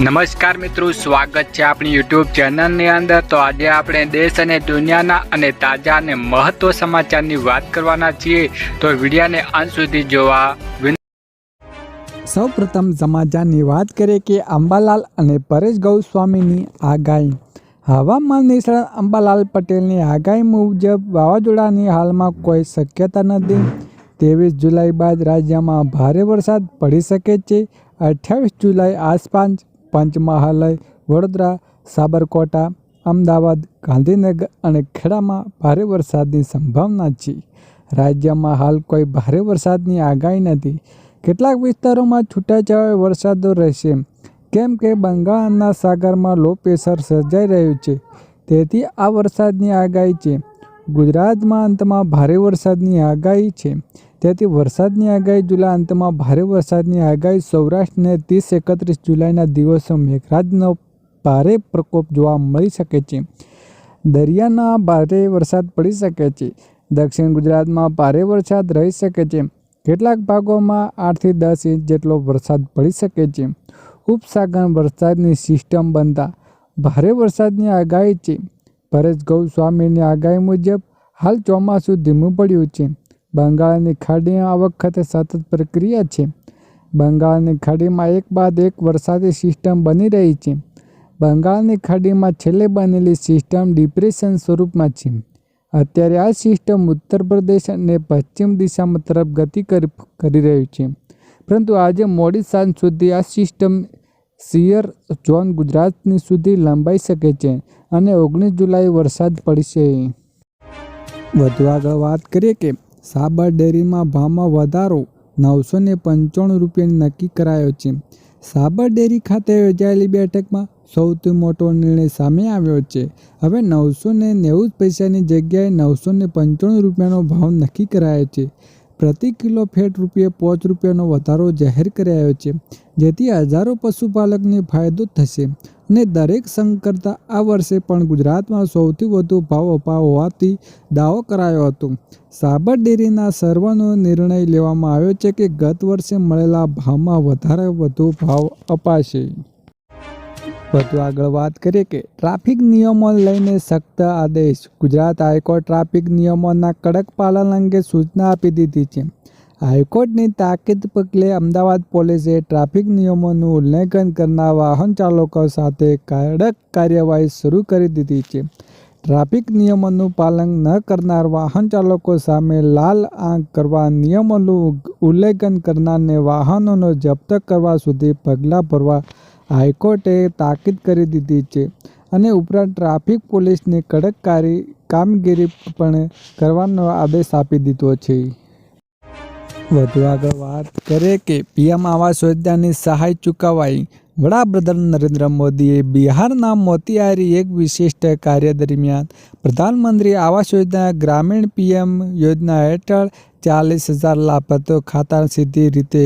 નમસ્કાર મિત્રો, સ્વાગત છે આપણી યુટ્યુબ ચેનલની અંદર। તો આજે આપણે દેશ અને દુનિયાના અને તાજા અને મહત્વ સમાચારની વાત કરવાના છીએ, તો વિડીયોને અંત સુધી જોવા વિનંતી। સૌપ્રથમ સમાચારની વાત કરીએ કે અંબાલાલ અને પરેશ ગોસ્વામીની આગાહી। હવામાન નિષ્ણાત અંબાલાલ પટેલની આગાહી મુજબ વાવાઝોડાની હાલમાં કોઈ શક્યતા નથી। 23 જુલાઈ બાદ રાજ્યમાં ભારે વરસાદ પડી શકે છે। 28 જુલાઈ આસપાસ પંચમહાલ, વડોદરા, સાબરકાંઠા, અમદાવાદ, ગાંધીનગર અને ખેડામાં ભારે વરસાદની સંભાવના છે। રાજ્યમાં હાલ કોઈ ભારે વરસાદની આગાહી નથી। કેટલાક વિસ્તારોમાં છૂટાછવાયો વરસાદ રહેશે, કેમ કે બંગાળના સાગરમાં લો પ્રેશર સર્જાઈ રહ્યું છે, તેથી આ વરસાદની આગાહી છે। ગુજરાતમાં અંતમાં ભારે વરસાદની આગાહી છે, તેથી વરસાદની આગાહી જુલાઈ અંતમાં ભારે વરસાદની આગાહી। સૌરાષ્ટ્રને 30-31 જુલાઈના દિવસો મેઘરાજનો ભારે પ્રકોપ જોવા મળી શકે છે। દરિયાના ભારે વરસાદ પડી શકે છે। દક્ષિણ ગુજરાતમાં ભારે વરસાદ રહી શકે છે। કેટલાક ભાગોમાં 8 થી 10 ઇંચ જેટલો વરસાદ પડી શકે છે। ઉપસાગર વરસાદની સિસ્ટમ બનતા ભારે વરસાદની આગાહી છે। પરેશ ગોસ્વામીની આગાહી મુજબ હાલ ચોમાસું ધીમું પડ્યું છે। બંગાળની ખાડીમાં આ વખતે સતત પ્રક્રિયા છે। બંગાળની ખાડીમાં એક બાદ એક વરસાદી સિસ્ટમ બની રહી છે। બંગાળની ખાડીમાં છેલ્લે બનેલી સિસ્ટમ ડિપ્રેશન સ્વરૂપમાં છે। અત્યારે આ સિસ્ટમ ઉત્તર પ્રદેશ અને પશ્ચિમ દિશામાં તરફ ગતિ કરી રહ્યું છે, પરંતુ આજે મોડી સાંજ સુધી આ સિસ્ટમ શિયર ઝોન ગુજરાતની સુધી લંબાઈ શકે છે અને 19 જુલાઈ વરસાદ પડશે। વધુ આગળ વાત કરીએ કે સાબર ડેરીમાં ભાવમાં વધારો 995 રૂપિયાની નક્કી કરાયો છે। સાબર ડેરી ખાતે યોજાયેલી બેઠકમાં સૌથી મોટો નિર્ણય સામે આવ્યો છે। હવે 990 પૈસાની જગ્યાએ 995 રૂપિયાનો ભાવ નક્કી કરાયો છે। પ્રતિ કિલો ફેટ ₹5 રૂપિયાનો વધારો જાહેર કરાયો છે, જેથી હજારો પશુપાલકને ફાયદો થશે અને દરેક સંઘ કરતાં આ વર્ષે પણ ગુજરાતમાં સૌથી વધુ ભાવ અપાયો હોવાથી દાવો કરાયો હતો। સાબર ડેરીના સર્વેનો નિર્ણય લેવામાં આવ્યો છે કે ગત વર્ષે મળેલા ભાવમાં વધુ ભાવ અપાશે। વધુ આગળ વાત કરીએ કે ટ્રાફિક નિયમો લઈને સખ્ત આદેશ। ગુજરાત હાઈકોર્ટ ટ્રાફિક નિયમોના કડક પાલન અંગે સૂચના આપી દીધી છે। હાઈકોર્ટની તાકીદ પગલે અમદાવાદ પોલીસે ટ્રાફિક નિયમોનું ઉલ્લંઘન કરનાર વાહન ચાલકો સાથે કડક કાર્યવાહી શરૂ કરી દીધી છે। ટ્રાફિક નિયમોનું પાલન ન કરનાર વાહન ચાલકો સામે લાલ આંખ કરવા, નિયમોનું ઉલ્લંઘન કરનારને વાહનોનો જપ્ત કરવા સુધી પગલાં ભરવા હાઈકોર્ટે તાકીદ કરી દીધી છે અને ઉપરાંત ટ્રાફિક પોલીસને કડક કામગીરી પણ કરવાનો આદેશ આપી દીધો છે। વધુ આગળ વાત કરીએ કે પીએમ આવાસ યોજનાની સહાય ચૂકવાઈ। વડાપ્રધાન નરેન્દ્ર મોદીએ બિહારના મોતિહારી એક વિશિષ્ટ કાર્ય દરમિયાન પ્રધાનમંત્રી આવાસ યોજના ગ્રામીણ પીએમ યોજના હેઠળ 40,000 લાભાર્થીઓ ખાતા સીધી રીતે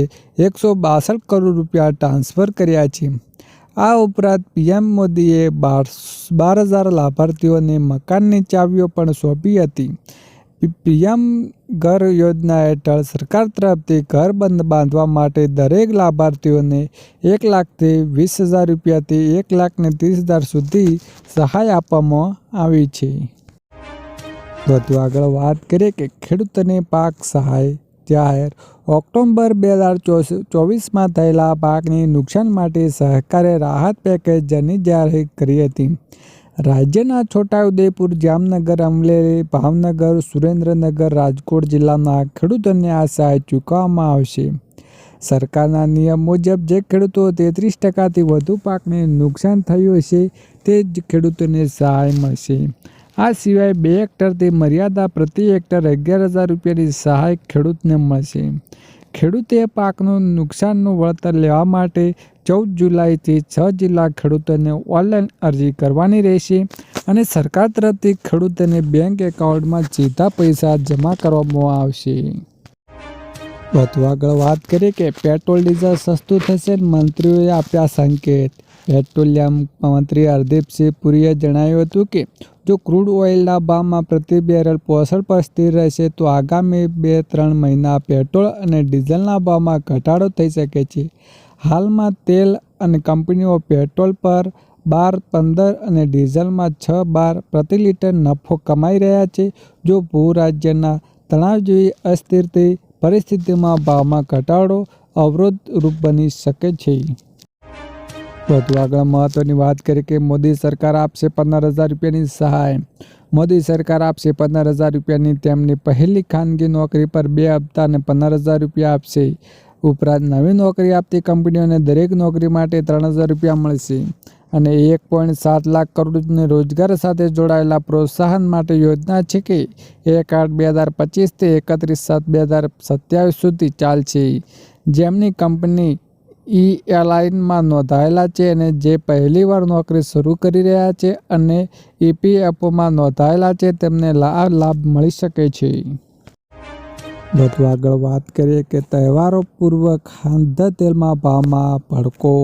162 કરોડ રૂપિયા ટ્રાન્સફર કર્યા છે। આ ઉપરાંત પીએમ મોદીએ 12,000 લાભાર્થીઓને મકાનની ચાવીઓ પણ સોંપી હતી। પીએમ ઘર યોજના હેઠળ સરકાર તરફથી ઘર બાંધવા માટે દરેક લાભાર્થીઓને 1 લાખથી 20,000 રૂપિયાથી 1,30,000 સુધી સહાય આપવામાં આવી છે। વધુ આગળ વાત કરીએ કે ખેડૂતોને પાક સહાય જાહેર। ઓક્ટોબર 2024માં થયેલા પાકની નુકસાન માટે સરકારે રાહત પેકેજની જાહેરાત કરી હતી। રાજ્યના છોટાઉદેપુર, જામનગર, અમરેલી, ભાવનગર, સુરેન્દ્રનગર, રાજકોટ જિલ્લાના ખેડૂતોને આ સહાય ચૂકવવામાં આવશે। સરકારના નિયમ મુજબ જે ખેડૂતો 33%થી વધુ પાકને નુકસાન થયું હશે તે જ ખેડૂતોને સહાય મળશે। આ સિવાય 2 હેક્ટરથી મર્યાદા પ્રતિ હેક્ટર 11,000 રૂપિયાની સહાય ખેડૂતને મળશે। ખેડૂતે પાકનું નુકસાનનું વળતર લેવા માટે 14 જુલાઈથી 6 જિલ્લા ખેડૂતોને ઓનલાઈન અરજી કરવાની રહેશે અને સરકાર તરફથી ખેડૂતોને બેંક એકાઉન્ટમાં સીધા પૈસા જમા કરવામાં આવશે। વધુ આગળ વાત કરીએ કે પેટ્રોલ ડીઝલ સસ્તું થશે, મંત્રીઓએ આપ્યા સંકેત। પેટ્રોલિયમ મંત્રી હરદીપસિંહ પુરીએ જણાવ્યું હતું કે જો ક્રૂડ ઓઇલના ભાવમાં પ્રતિ બેરલ 65 પર સ્થિર રહેશે તો આગામી 2-3 મહિના પેટ્રોલ અને ડીઝલના ભાવમાં ઘટાડો થઈ શકે છે। હાલમાં તેલ અને કંપનીઓ પેટ્રોલ પર 12-15 અને ડીઝલમાં 6-12 પ્રતિ લીટર નફો કમાઈ રહ્યા છે. જો ભૂ રાજ્યના તણાવ જેવી અસ્થિર પરિસ્થિતિમાં ભાવમાં ઘટાડો અવરોધરૂપ બની શકે છે. વધુ આગળ મહત્વની વાત કરીએ કે મોદી સરકાર આપશે 15,000 રૂપિયાની સહાય. મોદી સરકાર આપશે 15,000 રૂપિયાની તેમની પહેલી ખાનગી નોકરી પર 2 હપ્તા અને 15,000 રૂપિયા આપશે. ઉપરાંત નવી નોકરી આપતી કંપનીઓને દરેક નોકરી માટે 3,000 રૂપિયા મળશે અને 1.7 લાખ કરોડની રોજગાર સાથે જોડાયેલા પ્રોત્સાહન માટે યોજના છે કે 1/8/2025 થી 31/7/2027 સુધી ચાલશે. જેમની કંપની ELIમાં નોંધાયેલા છે અને જે પહેલીવાર નોકરી શરૂ કરી રહ્યા છે અને EPFOમાં નોંધાયેલા છે તેમને લાભ મળી શકે છે. વધુ આગળ વાત કરીએ કે તહેવારો પૂર્વ ખાદ્યતેલમાં ભાવમાં ભડકો.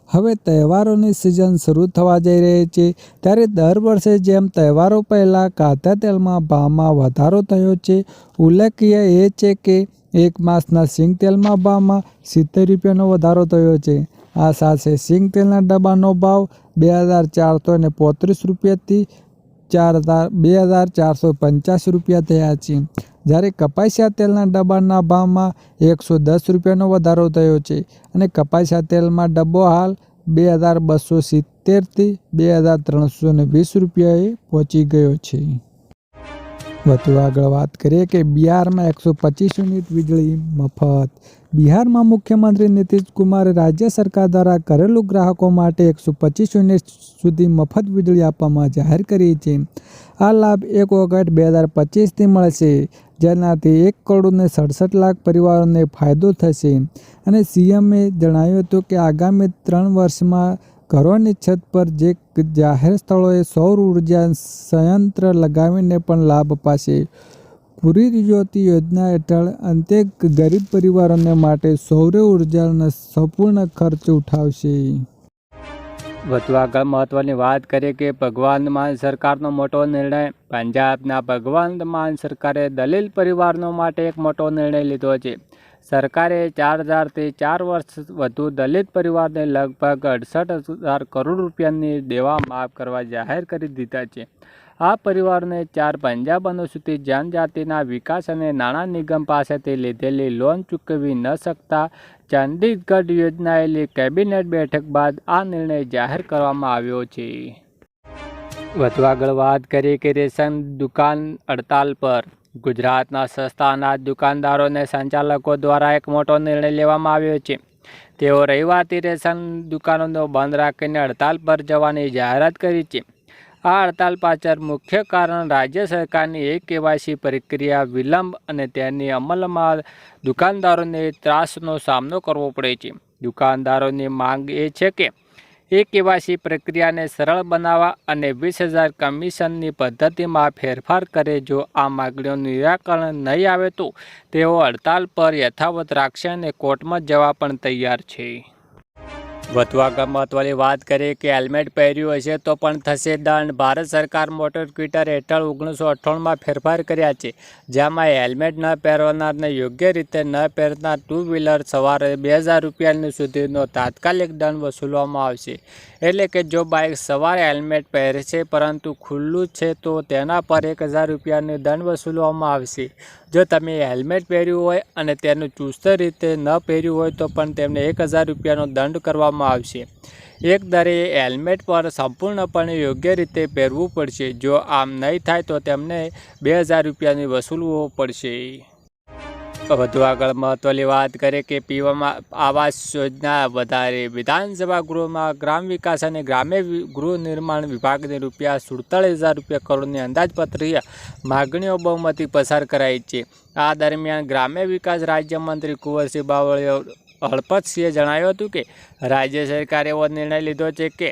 હવે તહેવારોની સિઝન શરૂ થવા જઈ રહી છે ત્યારે દર વર્ષે જેમ તહેવારો પહેલાં ખાદ્યતેલમાં ભાવમાં વધારો થયો છે. ઉલ્લેખનીય એ છે કે એક માસના સિંગ તેલમાં ભાવમાં 70 રૂપિયાનો વધારો થયો છે. આ સાથે સિંગ તેલના ડબ્બાનો ભાવ 2,435 રૂપિયાથી 2,485 રૂપિયા થયા છે. જ્યારે કપાસિયા તેલના ડબ્બાના ભાવમાં 110 રૂપિયાનો વધારો થયો છે અને કપાસિયા તેલમાં ડબ્બો હાલ 2,270 થી 2,320 રૂપિયાએ પહોંચી ગયો છે. વધુ આગળ વાત કરીએ કે બિહારમાં 125 યુનિટ વીજળી મફત. બિહારમાં મુખ્યમંત્રી નીતિશ કુમારે રાજ્ય સરકાર દ્વારા ઘરેલું ગ્રાહકો માટે 125 યુનિટ સુધી મફત વીજળી આપવામાં જાહેર કરી છે. આ લાભ 1 ઓગસ્ટ 2025થી મળશે, જેનાથી 1,67 લાખ પરિવારોને ફાયદો થશે અને સીએમએ જણાવ્યું હતું કે આગામી 3 વર્ષમાં ઘરોની છત પર જે જાહેર સ્થળોએ સૌર ઉર્જા સંયંત્ર લગાવીને પણ લાભ અપાશે. પૂરી જ્યોતિ યોજના હેઠળ અંતે ગરીબ પરિવારોને માટે સૌર ઉર્જાનો સંપૂર્ણ ખર્ચ ઉઠાવશે. વધુ આગળ મહત્વની વાત કરીએ કે ભગવાન માન સરકારનો મોટો નિર્ણય. પંજાબના ભગવાન માન સરકારે દલિત પરિવારો માટે એક મોટો નિર્ણય લીધો છે. સરકારે 4,000થી 4 વર્ષ વધુ દલિત પરિવારને લગભગ 68,000 કરોડ રૂપિયાની દેવા માફ કરવા જાહેર કરી દીધા છે. આ પરિવારોને 4 પંજાબ અનુસૂચિત જનજાતિના વિકાસ અને નાણાં નિગમ પાસેથી લીધેલી લોન ચૂકવી ન શકતા. ચંદીગઢ યોજાયેલી કેબિનેટ બેઠક બાદ આ નિર્ણય જાહેર કરવામાં આવ્યો છે. વધુ આગળ વાત કરીએ કે રેશન દુકાન હડતાલ પર. ગુજરાતના સસ્તા અનાજ દુકાનદારોને સંચાલકો દ્વારા એક મોટો નિર્ણય લેવામાં આવ્યો છે. તેઓ રવિવારથી રેશન દુકાનોને બંધ રાખીને હડતાલ પર જવાની જાહેરાત કરી છે. આ હડતાલ પાછળ મુખ્ય કારણ રાજ્ય સરકારની KYC પ્રક્રિયા વિલંબ અને તેની અમલમાં દુકાનદારોને ત્રાસનો સામનો કરવો પડે છે. દુકાનદારોની માંગ એ છે કે KYC પ્રક્રિયાને સરળ બનાવવા અને 20,000 કમિશનની પદ્ધતિમાં ફેરફાર કરે. જો આ માગણીઓનું નિરાકરણ નહીં આવે તો તેઓ હડતાલ પર યથાવત રાખશે અને કોર્ટમાં જવા પણ તૈયાર છે. વધુ આગળ મહત્વની વાત કરીએ કે હેલ્મેટ પહેર્યું હશે તો પણ થશે દંડ. ભારત સરકાર મોટર ક્વિટર હેઠળ 1998માં ફેરફાર કર્યા છે, જેમાં હેલ્મેટ ન પહેરનારને યોગ્ય રીતે ન પહેરનાર 2 વ્હીલર સવારે 2,000 રૂપિયા સુધીનો તાત્કાલિક દંડ વસૂલવામાં આવશે. એટલે કે જો બાઇક સવાર હેલ્મેટ પહેરશે પરંતુ ખુલ્લું છે તો તેના પર 1,000 રૂપિયાનો દંડ વસૂલવામાં આવશે. જો તમે હેલ્મેટ પહેર્યું હોય અને તેનું ચુસ્ત રીતે ન પહેર્યું હોય તો પણ તેમને 1,000 રૂપિયાનો દંડ કરવામાં આવશે. એક દરે હેલ્મેટ પર સંપૂર્ણપણે યોગ્ય રીતે પહેરવું પડશે. જો આમ નહીં થાય તો તેમને 2,000 રૂપિયાની વસૂલવો પડશે. વધુ આગળ મહત્વની વાત કરીએ કે પીવામાં આવાસ યોજના વધારે. વિધાનસભા ગૃહમાં ગ્રામ વિકાસ અને ગ્રામ્ય ગૃહ નિર્માણ વિભાગની ₹47,000 કરોડની અંદાજપત્રીય માગણીઓ બહુમતી પસાર કરાઈ છે. આ દરમિયાન ગ્રામ્ય વિકાસ રાજ્યમંત્રી કુંવરજી બાવળિયા હળપતસિંહે જણાવ્યું હતું કે રાજ્ય સરકારે એવો નિર્ણય લીધો છે કે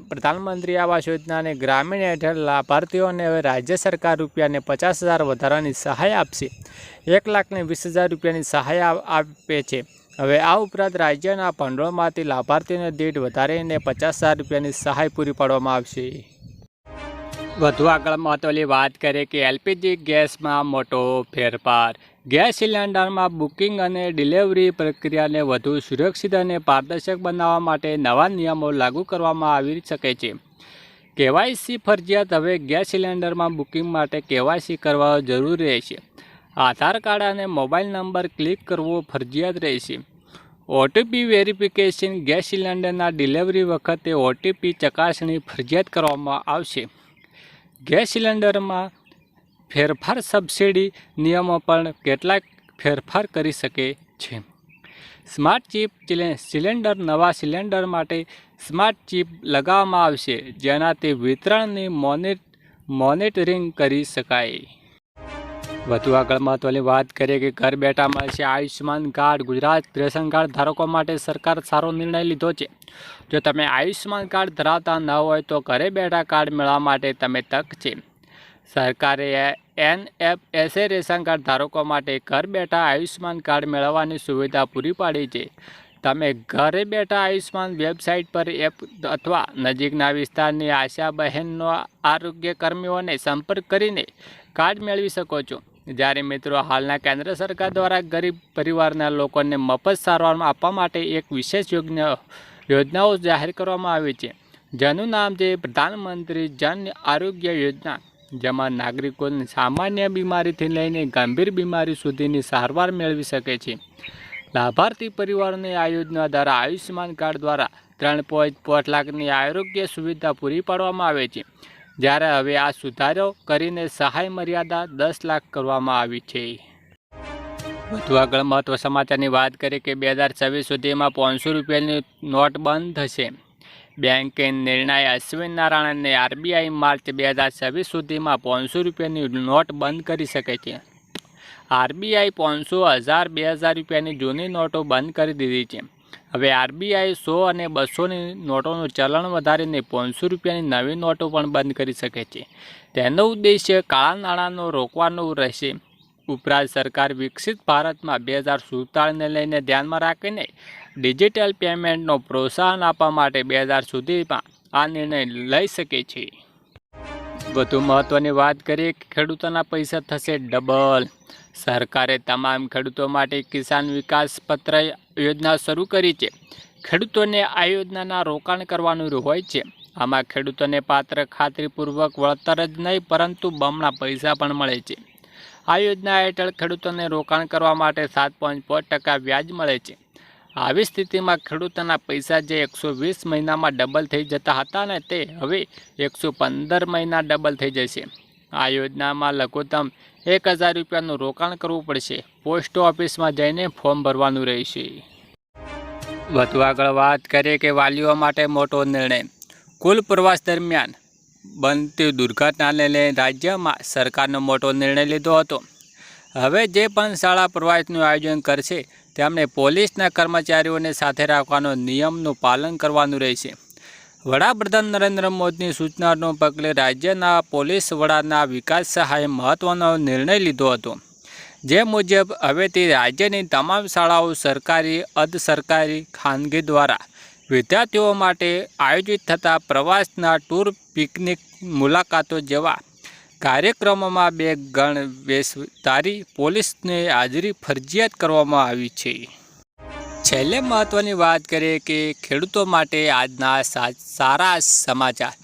પ્રધાનમંત્રી આવાસ યોજના અને ગ્રામીણ હેઠળ લાભાર્થીઓને હવે રાજ્ય સરકાર ₹50,000 વધારાની સહાય આપશે. 1,20,000 રૂપિયાની સહાય આપે છે. હવે આ ઉપરાંત રાજ્યના ભંડોળમાંથી લાભાર્થીઓને દીઠ વધારીને 50,000 રૂપિયાની સહાય પૂરી પાડવામાં આવશે. વધુ આગળ મહત્વની વાત કરીએ કે LPG ગેસમાં મોટો ફેરફાર. ગેસ સિલિન્ડરમાં બુકિંગ અને ડિલિવરી પ્રક્રિયાને વધુ સુરક્ષિત અને પારદર્શક બનાવવા માટે નવા નિયમો લાગુ કરવામાં આવી શકે છે. કેવાયસી ફરજિયાત. હવે ગેસ સિલિન્ડરમાં બુકિંગ માટે કેવાયસી કરવા જરૂરી રહેશે. આધાર કાર્ડ અને મોબાઈલ નંબર ક્લિક કરવો ફરજિયાત રહેશે. OTP verification. ગેસ સિલિન્ડરના ડિલિવરી વખતે ઓટીપી ચકાસણી ફરજિયાત કરવામાં આવશે. ગેસ સિલિન્ડરમાં ફેરફાર. સબસિડી નિયમો પણ કેટલાક ફેરફાર કરી શકે છે. Smart chip cylinder. નવા સિલિન્ડર માટે સ્માર્ટ ચિપ લગાવવામાં આવશે, જેનાથી વિતરણની મોનિટરિંગ કરી શકાય. વધુ આગળ મહત્વની વાત કરીએ કે ઘર બેઠા મળશે Ayushman card. Gujarat ration card ધારકો માટે સરકાર સારો નિર્ણય લીધો છે. જો તમે આયુષ્યમાન કાર્ડ ધરાવતા ન હોય તો ઘરે બેઠા કાર્ડ મેળવવા માટે તમે તક છે. સરકારે NFSA રેશન કાર્ડ ધારકો માટે ઘર બેઠા આયુષ્યમાન કાર્ડ મેળવવાની સુવિધા પૂરી પાડી છે. તમે ઘરે બેઠા આયુષ્યમાન વેબસાઇટ પર એપ અથવા નજીકના વિસ્તારની આશા બહેનનો આરોગ્ય કર્મીઓને સંપર્ક કરીને કાર્ડ મેળવી શકો છો. જ્યારે મિત્રો, હાલના કેન્દ્ર સરકાર દ્વારા ગરીબ પરિવારના લોકોને મફત સારવાર આપવા માટે એક વિશેષ યોજનાઓ જાહેર કરવામાં આવી છે, જેનું નામ છે પ્રધાનમંત્રી જન આરોગ્ય યોજના, જેમાં નાગરિકોને સામાન્ય બીમારીથી લઈને ગંભીર બીમારી સુધીની સારવાર મેળવી શકે છે. લાભાર્થી પરિવારોને આ યોજના દ્વારા આયુષ્યમાન કાર્ડ દ્વારા 3.5 લાખની આરોગ્ય સુવિધા પૂરી પાડવામાં આવે છે. જ્યારે હવે આ સુધારો કરીને સહાય મર્યાદા 10 લાખ કરવામાં આવી છે. વધુ આગળ મહત્વ સમાચારની વાત કરીએ કે 2026 સુધીમાં 500 રૂપિયાની નોટ બંધ થશે. બેંકે નિર્ણય. અશ્વિન નારાયણને RBI માર્ચ 2026 સુધીમાં 500 રૂપિયાની નોટ બંધ કરી શકે છે. RBI 500, 1000, 2000 રૂપિયાની જૂની નોટો બંધ કરી દીધી છે. હવે RBI 100 અને 200ની નોટોનું ચલણ વધારીને 500 રૂપિયાની નવી નોટો પણ બંધ કરી શકે છે. તેનો ઉદ્દેશ્ય કાળા નાણાંનો રોકવાનો રહેશે. ઉપરાંત સરકાર વિકસિત ભારતમાં 2047ને લઈને ધ્યાનમાં રાખીને ડિજિટલ પેમેન્ટનો પ્રોત્સાહન આપવા માટે 2000 સુધીમાં આ નિર્ણય લઈ શકે છે. વધુ મહત્વની વાત કરીએ કે ખેડૂતોના પૈસા થશે ડબલ. સરકારે તમામ ખેડૂતો માટે કિસાન વિકાસ પત્ર યોજના શરૂ કરી છે. ખેડૂતોને આ યોજનાના રોકાણ કરવાનું હોય છે. આમાં ખેડૂતોને પાત્ર ખાતરીપૂર્વક વળતર જ નહીં પરંતુ બમણા પૈસા પણ મળે છે. આ યોજના હેઠળ ખેડૂતોને રોકાણ કરવા માટે 7.5% વ્યાજ મળે છે. આવી સ્થિતિમાં ખેડૂતોના પૈસા જે 120 મહિનામાં ડબલ થઈ જતા હતા ને તે હવે 115 મહિના ડબલ થઈ જશે. આ યોજનામાં લઘુત્તમ 1000 રૂપિયાનું રોકાણ કરવું પડશે. પોસ્ટ ઓફિસમાં જઈને ફોર્મ ભરવાનું રહેશે. વધુ આગળ વાત કરીએ કે વાલીઓ માટે મોટો નિર્ણય. કુલ પ્રવાસ દરમિયાન બનતી દુર્ઘટનાને લઈને રાજ્યમાં સરકારનો મોટો નિર્ણય લીધો હતો. હવે જે પણ શાળા પ્રવાસનું આયોજન કરશે તેમણે પોલીસના કર્મચારીઓને સાથે રાખવાનો નિયમનું પાલન કરવાનું રહેશે. વડાપ્રધાન નરેન્દ્ર મોદીની સૂચનાનું પગલે રાજ્યના પોલીસ વડાના વિકાસ સહાયે મહત્વનો નિર્ણય લીધો હતો. જે મુજબ હવેથી રાજ્યની તમામ શાળાઓ સરકારી, અર્ધ સરકારી, ખાનગી દ્વારા વિદ્યાર્થીઓ માટે આયોજિત થતા પ્રવાસના ટૂર, પિકનિક, મુલાકાતો જેવા કાર્યક્રમોમાં 2 ગણ વિસ્તારી પોલીસની હાજરી ફરજિયાત કરવામાં આવી છે. છેલ્લે મહત્વની વાત કરીએ કે ખેડૂતો માટે આજના સારા સમાચાર.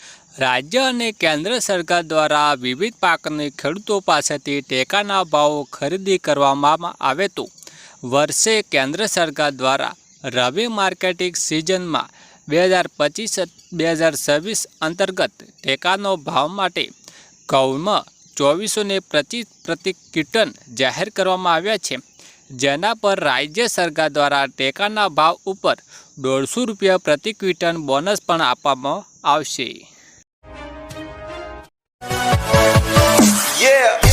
રાજ્ય અને કેન્દ્ર સરકાર દ્વારા વિવિધ પાકની ખેડૂતો પાસેથી ટેકાના ભાવો ખરીદી કરવામાં આવે તો વર્ષે કેન્દ્ર સરકાર દ્વારા રવિ માર્કેટિંગ સિઝનમાં 2025-2026 અંતર્ગત ટેકાનો ભાવ માટે ઘઉંમાં 2425 પ્રતિ ક્વિન્ટલ જાહેર કરવામાં આવ્યા છે. જેના પર રાજ્ય સરકાર દ્વારા ટેકાના ભાવ ઉપર 150 રૂપિયા પ્રતિ ક્વિન્ટલ બોનસ પણ આપવામાં આવશે. Yeah.